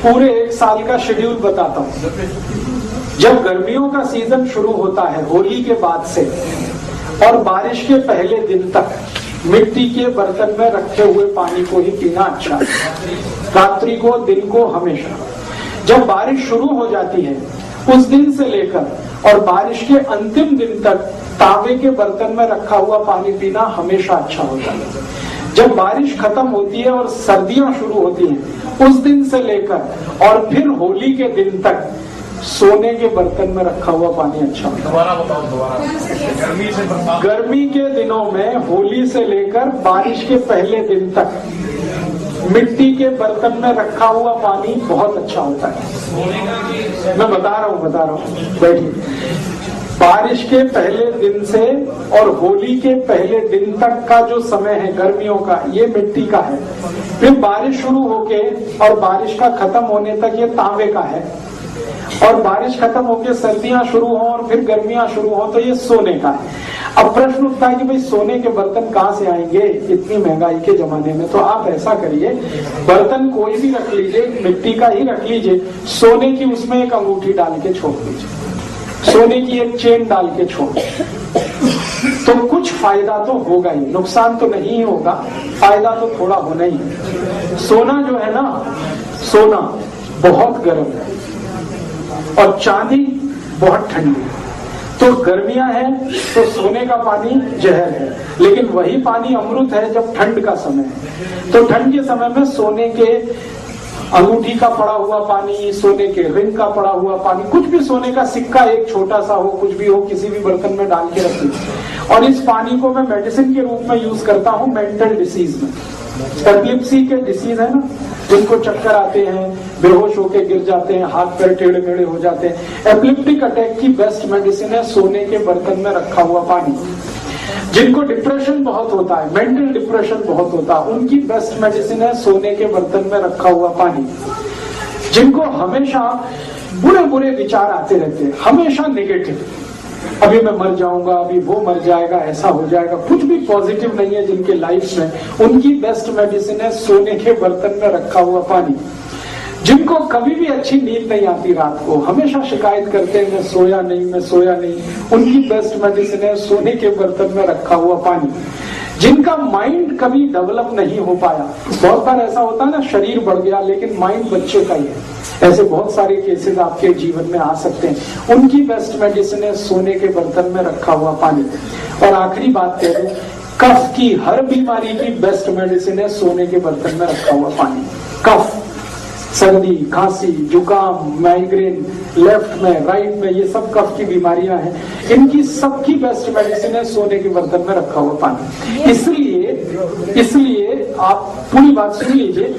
पूरे एक साल का शेड्यूल बताता हूँ। जब गर्मियों का सीजन शुरू होता है होली के बाद से और बारिश के पहले दिन तक मिट्टी के बर्तन में रखे हुए पानी को ही पीना अच्छा है, रात्रि को दिन को हमेशा। जब बारिश शुरू हो जाती है उस दिन से लेकर और बारिश के अंतिम दिन तक तांबे के बर्तन में रखा हुआ पानी पीना हमेशा अच्छा होता है। जब बारिश खत्म होती है और सर्दियां शुरू होती हैं उस दिन से लेकर और फिर होली के दिन तक सोने के बर्तन में रखा हुआ पानी अच्छा होता है। दोबारा बताओ, दोबारा। गर्मी के दिनों में होली से लेकर बारिश के पहले दिन तक मिट्टी के बर्तन में रखा हुआ पानी बहुत अच्छा होता है। मैं बता रहा हूँ, बैठिए। बारिश के पहले दिन से और होली के पहले दिन तक का जो समय है गर्मियों का, ये मिट्टी का है। फिर बारिश शुरू होके और बारिश का खत्म होने तक ये तांबे का है, और बारिश खत्म होके सर्दियां शुरू हो और फिर गर्मियां शुरू हो तो ये सोने का है। अब प्रश्न उठता है कि भाई सोने के बर्तन कहाँ से आएंगे इतनी महंगाई के जमाने में? तो आप ऐसा करिए, बर्तन कोई भी रख लीजिए, मिट्टी का ही रख लीजिए, सोने की उसमें एक अंगूठी डाल के छोड़ दीजिए, सोने की एक चेन डाल के छोड़, तो कुछ फायदा तो होगा ही, नुकसान तो नहीं होगा, फायदा तो थोड़ा होना ही है। सोना जो है ना, सोना बहुत गर्म है और चांदी बहुत ठंडी। तो गर्मियां हैं तो सोने का पानी जहर है, लेकिन वही पानी अमृत है जब ठंड का समय है। तो ठंड के समय में सोने के अंगूठी का पड़ा हुआ पानी, सोने के रिंग का पड़ा हुआ पानी, कुछ भी सोने का सिक्का एक छोटा सा हो, कुछ भी हो, किसी भी बर्तन में डाल के रख लीजिए। और इस पानी को मैं मेडिसिन के रूप में यूज करता हूँ मेंटल डिसीज में। एपिलेप्सी के डिसीज है ना, जिनको चक्कर आते हैं, बेहोश होके गिर जाते हैं, हाथ पैर टेढ़े मेढ़े हो जाते हैं, एपिलेप्टिक अटैक की बेस्ट मेडिसिन है सोने के बर्तन में रखा हुआ पानी। जिनको डिप्रेशन बहुत होता है, मेंटल डिप्रेशन बहुत होता है, उनकी बेस्ट मेडिसिन है सोने के बर्तन में रखा हुआ पानी। जिनको हमेशा बुरे बुरे विचार आते रहते हैं, हमेशा नेगेटिव, अभी मैं मर जाऊंगा, अभी वो मर जाएगा, ऐसा हो जाएगा, कुछ भी पॉजिटिव नहीं है जिनके लाइफ में, उनकी बेस्ट मेडिसिन है सोने के बर्तन में रखा हुआ पानी। जिनको कभी भी अच्छी नींद नहीं आती, रात को हमेशा शिकायत करते हैं मैं सोया नहीं, उनकी बेस्ट मेडिसिन है सोने के बर्तन में रखा हुआ पानी। जिनका माइंड कभी डेवलप नहीं हो पाया, बहुत बार ऐसा होता है ना, शरीर बढ़ गया लेकिन माइंड बच्चे का ही है, ऐसे बहुत सारे केसेस आपके जीवन में आ सकते हैं, उनकी बेस्ट मेडिसिन है सोने के बर्तन में रखा हुआ पानी। और आखिरी बात कह दूं, कफ की हर बीमारी की बेस्ट मेडिसिन है सोने के बर्तन में रखा हुआ पानी। कफ, सर्दी, खांसी, जुकाम, माइग्रेन, लेफ्ट में, राइट में, ये सब कफ की बीमारियां हैं, इनकी सबकी बेस्ट मेडिसिन है सोने के बर्तन में रखा हुआ पानी। इसलिए आप पूरी बात सुन लीजिए।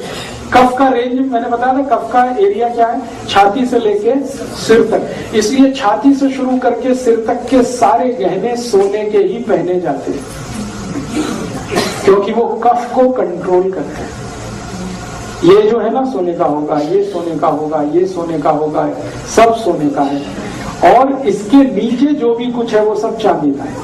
कफ का रेंज मैंने बताया था, कफ का एरिया क्या है, छाती से लेके सिर तक। इसलिए छाती से शुरू करके सिर तक के सारे गहने सोने के ही पहने जाते हैं, क्योंकि वो कफ को कंट्रोल करते हैं। ये जो है ना सोने का होगा, ये सोने का होगा, ये सोने का होगा, सब सोने का है। और इसके नीचे जो भी कुछ है वो सब चांदी का है।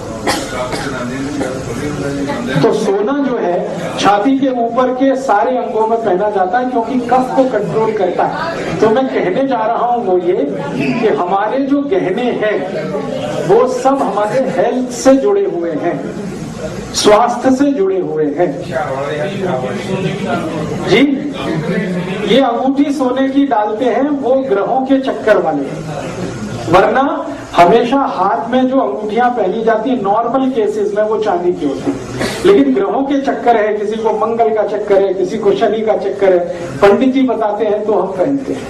तो सोना जो है छाती के ऊपर के सारे अंगों में पहना जाता है, क्योंकि कफ को कंट्रोल करता है। तो मैं कहने जा रहा हूं वो ये कि हमारे जो गहने हैं वो सब हमारे हेल्थ से जुड़े हुए हैं, स्वास्थ्य से जुड़े हुए हैं जी। ये अंगूठी सोने की डालते हैं वो ग्रहों के चक्कर वाले, वरना हमेशा हाथ में जो अंगूठियां पहनी जाती है नॉर्मल केसेस में वो चांदी की होती है, लेकिन ग्रहों के चक्कर है, किसी को मंगल का चक्कर है, किसी को शनि का चक्कर है, पंडित जी बताते हैं तो हम पहनते हैं।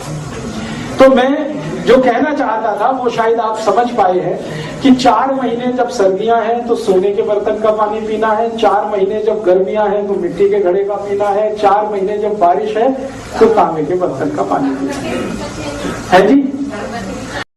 तो मैं जो कहना चाहता था वो शायद आप समझ पाए हैं कि 4 महीने जब सर्दियां हैं तो सोने के बर्तन का पानी पीना है, 4 महीने जब गर्मियां हैं तो मिट्टी के घड़े का पीना है, 4 महीने जब बारिश है तो तांबे के बर्तन का पानी पीना है जी।